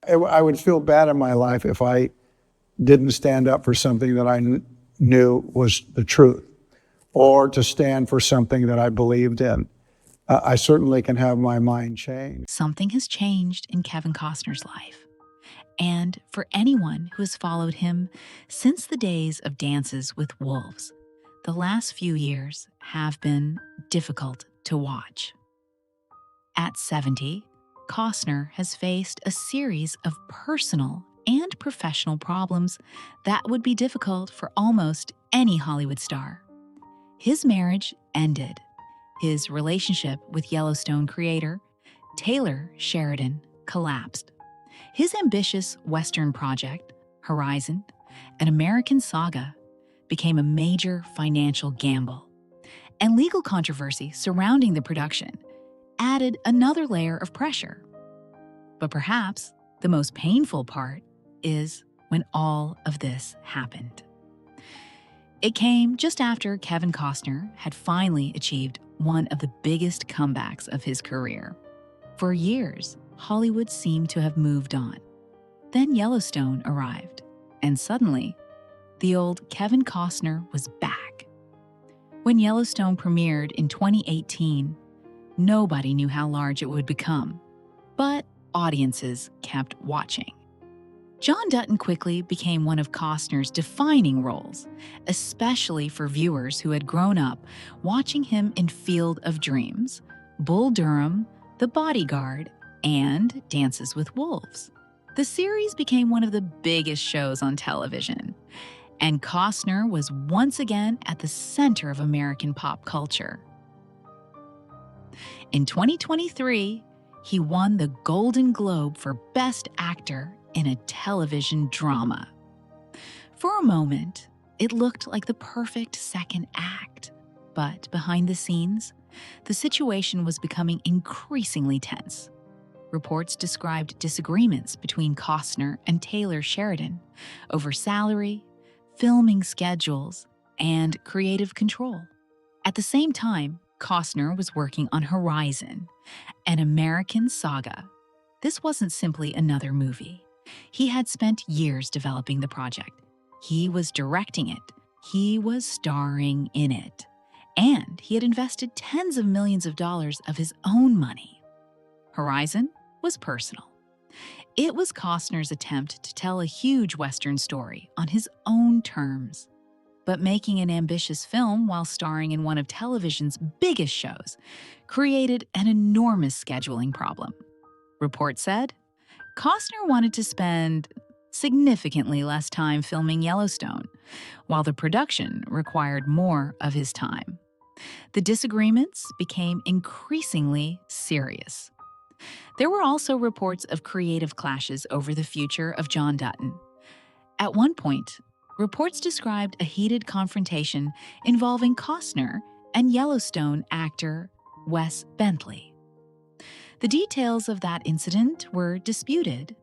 I would feel bad in my life if I didn't stand up for something that I knew was the truth, or to stand for something that I believed in. I certainly can have my mind changed. Something has changed in Kevin Costner's life. And for anyone who has followed him since the days of Dances with Wolves, the last few years have been difficult to watch. At 70, Costner has faced a series of personal and professional problems that would be difficult for almost any Hollywood star. His marriage ended. His relationship with Yellowstone creator Taylor Sheridan collapsed. His ambitious Western project, Horizon, an American saga, became a major financial gamble. And legal controversy surrounding the production added another layer of pressure. But perhaps the most painful part is when all of this happened. It came just after Kevin Costner had finally achieved one of the biggest comebacks of his career. For years, Hollywood seemed to have moved on. Then Yellowstone arrived, and suddenly, the old Kevin Costner was back. When Yellowstone premiered in 2018, nobody knew how large it would become, but audiences kept watching. John Dutton quickly became one of Costner's defining roles, especially for viewers who had grown up watching him in Field of Dreams, Bull Durham, The Bodyguard, and Dances with Wolves. The series became one of the biggest shows on television, and Costner was once again at the center of American pop culture. In 2023, he won the Golden Globe for Best Actor in a television drama. For a moment, it looked like the perfect second act, but behind the scenes, the situation was becoming increasingly tense. Reports described disagreements between Costner and Taylor Sheridan over salary, filming schedules, and creative control. At the same time, Costner was working on Horizon, an American saga. This wasn't simply another movie. He had spent years developing the project. He was directing it. He was starring in it. And he had invested tens of millions of dollars of his own money. Horizon was personal. It was Costner's attempt to tell a huge Western story on his own terms. But making an ambitious film while starring in one of television's biggest shows created an enormous scheduling problem. Reports said, Costner wanted to spend significantly less time filming Yellowstone, while the production required more of his time. The disagreements became increasingly serious. There were also reports of creative clashes over the future of John Dutton. At one point, reports described a heated confrontation involving Costner and Yellowstone actor Wes Bentley. The details of that incident were disputed,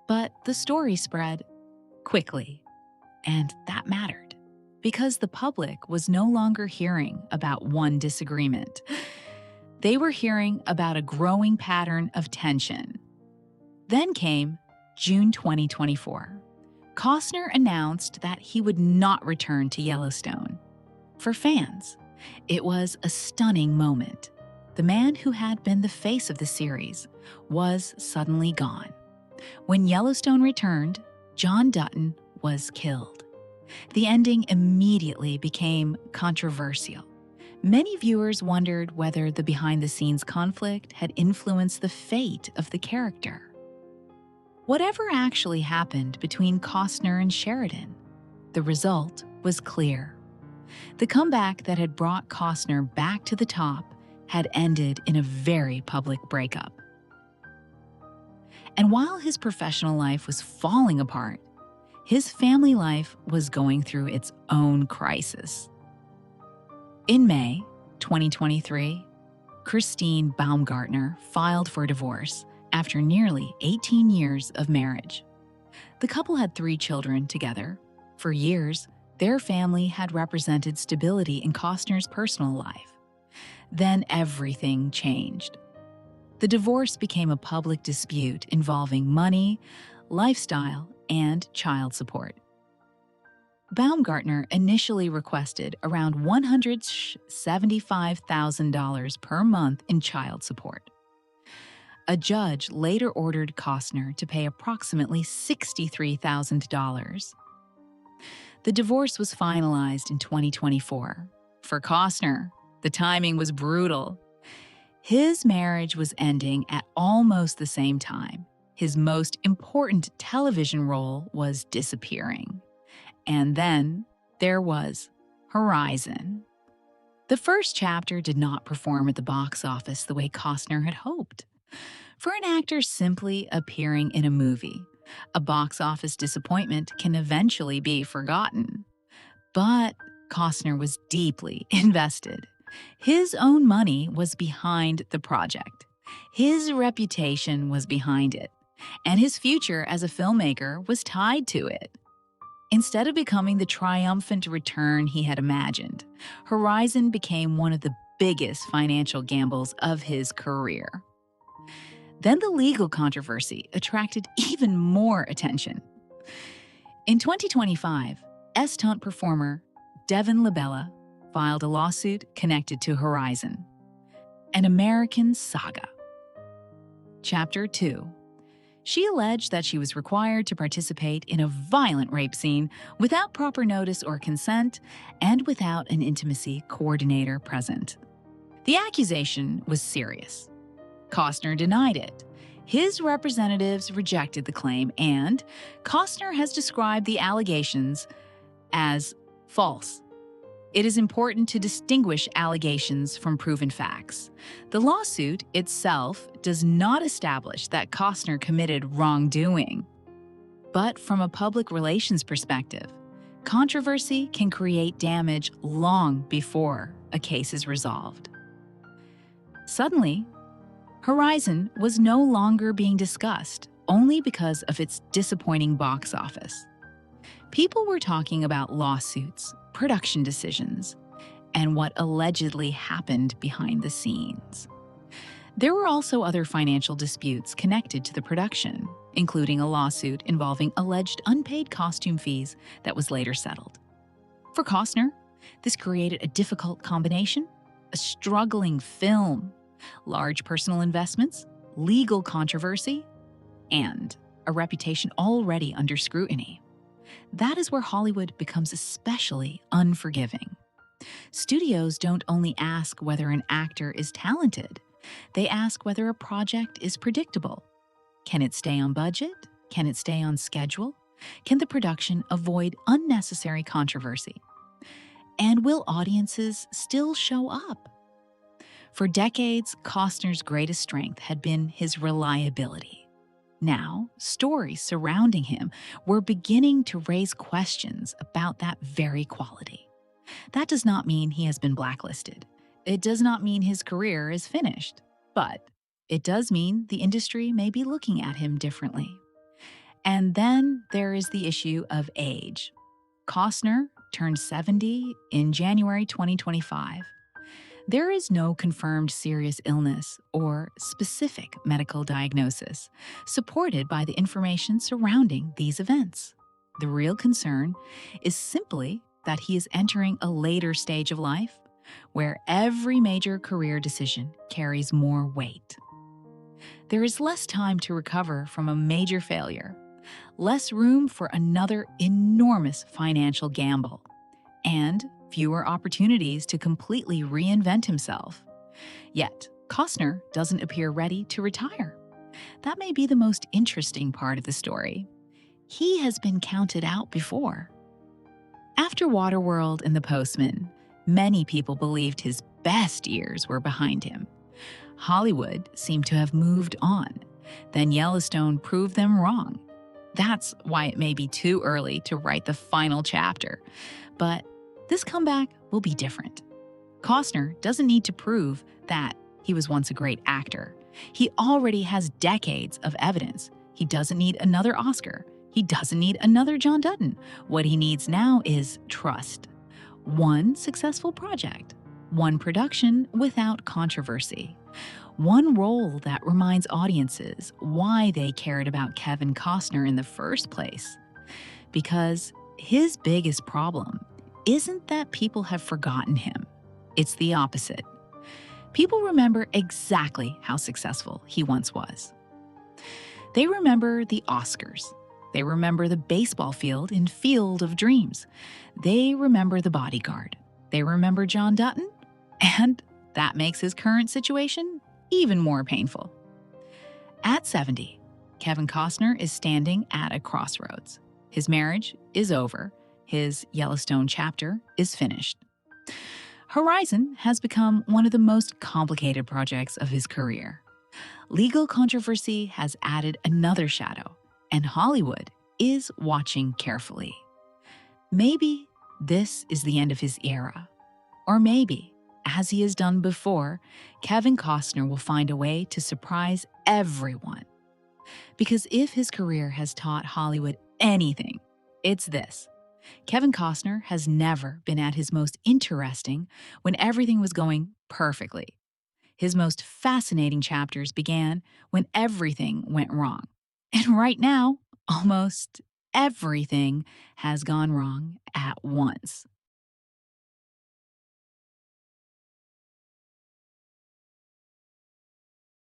but the story spread quickly, and that mattered, because the public was no longer hearing about one disagreement. They were hearing about a growing pattern of tension. Then came June 2024. Costner announced that he would not return to Yellowstone. For fans, it was a stunning moment. The man who had been the face of the series was suddenly gone. When Yellowstone returned, John Dutton was killed. The ending immediately became controversial. Many viewers wondered whether the behind-the-scenes conflict had influenced the fate of the character. Whatever actually happened between Costner and Sheridan, the result was clear. The comeback that had brought Costner back to the top had ended in a very public breakup. And while his professional life was falling apart, his family life was going through its own crisis. In May 2023, Christine Baumgartner filed for divorce after nearly 18 years of marriage. The couple had 3 children together. For years, their family had represented stability in Costner's personal life. Then everything changed. The divorce became a public dispute involving money, lifestyle, and child support. Baumgartner initially requested around $175,000 per month in child support. A judge later ordered Costner to pay approximately $63,000. The divorce was finalized in 2024. For Costner, the timing was brutal. His marriage was ending at almost the same time. His most important television role was disappearing. And then there was Horizon. The first chapter did not perform at the box office the way Costner had hoped. For an actor simply appearing in a movie, a box office disappointment can eventually be forgotten. But Costner was deeply invested. His own money was behind the project. His reputation was behind it. And his future as a filmmaker was tied to it. Instead of becoming the triumphant return he had imagined, Horizon became one of the biggest financial gambles of his career. Then the legal controversy attracted even more attention. In 2025, stunt performer Devin Labella filed a lawsuit connected to Horizon, an American saga. Chapter 2. She alleged that she was required to participate in a violent rape scene without proper notice or consent and without an intimacy coordinator present. The accusation was serious. Costner denied it. His representatives rejected the claim, and Costner has described the allegations as false. It is important to distinguish allegations from proven facts. The lawsuit itself does not establish that Costner committed wrongdoing. But from a public relations perspective, controversy can create damage long before a case is resolved. Suddenly, Horizon was no longer being discussed only because of its disappointing box office. People were talking about lawsuits, production decisions, and what allegedly happened behind the scenes. There were also other financial disputes connected to the production, including a lawsuit involving alleged unpaid costume fees that was later settled. For Costner, this created a difficult combination: a struggling film, large personal investments, legal controversy, and a reputation already under scrutiny. That is where Hollywood becomes especially unforgiving. Studios don't only ask whether an actor is talented, they ask whether a project is predictable. Can it stay on budget? Can it stay on schedule? Can the production avoid unnecessary controversy? And will audiences still show up? For decades, Costner's greatest strength had been his reliability. Now, stories surrounding him were beginning to raise questions about that very quality. That does not mean he has been blacklisted. It does not mean his career is finished. But it does mean the industry may be looking at him differently. And then there is the issue of age. Costner turned 70 in January 2025. There is no confirmed serious illness or specific medical diagnosis supported by the information surrounding these events. The real concern is simply that he is entering a later stage of life where every major career decision carries more weight. There is less time to recover from a major failure, less room for another enormous financial gamble, and fewer opportunities to completely reinvent himself. Yet, Costner doesn't appear ready to retire. That may be the most interesting part of the story. He has been counted out before. After Waterworld and The Postman, many people believed his best years were behind him. Hollywood seemed to have moved on. Then Yellowstone proved them wrong. That's why it may be too early to write the final chapter. But this comeback will be different. Costner doesn't need to prove that he was once a great actor. He already has decades of evidence. He doesn't need another Oscar. He doesn't need another John Dutton. What he needs now is trust. One successful project, one production without controversy, One role that reminds audiences why they cared about Kevin Costner in the first place. Because his biggest problem isn't that people have forgotten him, it's the opposite. People remember exactly how successful he once was. They remember the Oscars. They remember the baseball field in Field of Dreams. They remember The Bodyguard. They remember John Dutton. And that makes his current situation even more painful. At 70, Kevin Costner is standing at a crossroads. His marriage is over. His Yellowstone chapter is finished. Horizon has become one of the most complicated projects of his career. Legal controversy has added another shadow, and Hollywood is watching carefully. Maybe this is the end of his era. Or maybe, as he has done before, Kevin Costner will find a way to surprise everyone. Because if his career has taught Hollywood anything, it's this. Kevin Costner has never been at his most interesting when everything was going perfectly. His most fascinating chapters began when everything went wrong. And right now, almost everything has gone wrong at once.